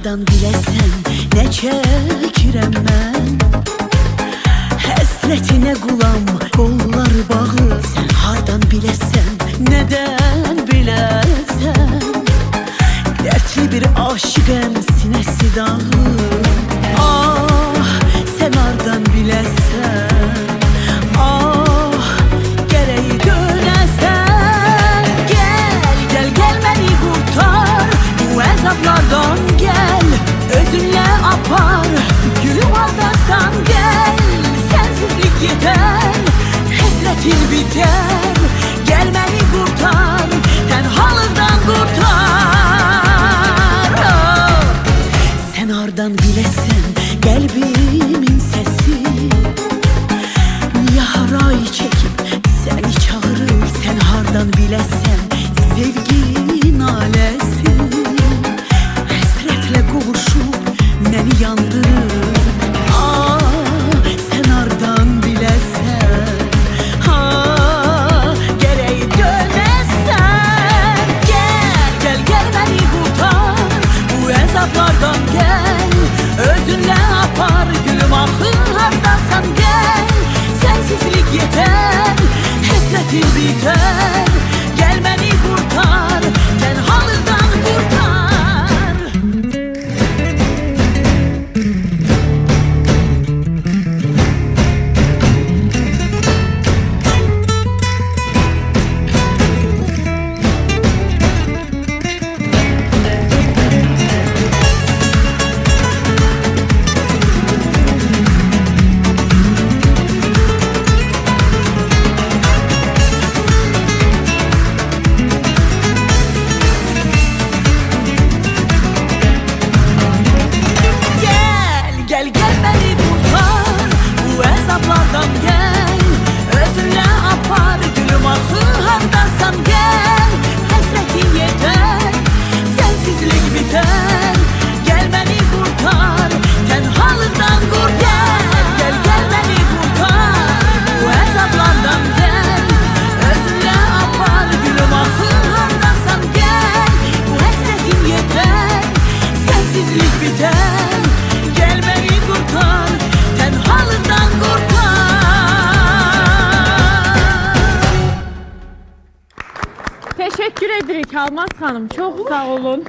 hardan biləsən nə çəkirəm mən. Həsrətinə qulam, qolları bağlı. Sən hardan biləsən, nədən biləsən. Dərdli bir aşiqəm, sinəsi dağlı. Ah, sən hardan biləsən. Ah, gərək dönəsən. Gəl, gəl, gəl məni qurtar. Bu əzablardan gəl, özünlə apar. Gülüm aldasan gəl, sensizlik yetər, həsrətin bitər. Gəl məni qurtar, tənhalıqdan qurtar. Oh. Sən hardan biləsən qəlbimin səsi, niyə haray çəkib səni çağırır. Sən hardan biləsən sevgi naləsi, həsrətlə qovuşub məni yandırır. Sən hardan biləsən, gərək dönəsən. Gəl, gəl, gəl məni qurtar. Bu əzablardan gəl, özünlə apar. Gülüm axır hardasan gəl, sensizlik yetər, həsrətin bitər. Gəl məni qurtar, tənhalıqdan qurtar. Gel, gel beni kurtar, bu əzablardan gəl, özünlə apar. Gülüm axır hardasan gəl, həsrətin yetər, sensizlik bitər. Gəl məni qurtar, tənhalıqdan qurtar. Gəl, gəl məni qurtar, bu əzablardan gəl, özünlə apar. Gülüm axır hardasan gəl, bu həsrətin yetər, sensizlik bitər. Tənhalıqdan qurtar. Teşekkür edirik Almaz Hanım. Çok sağ olun.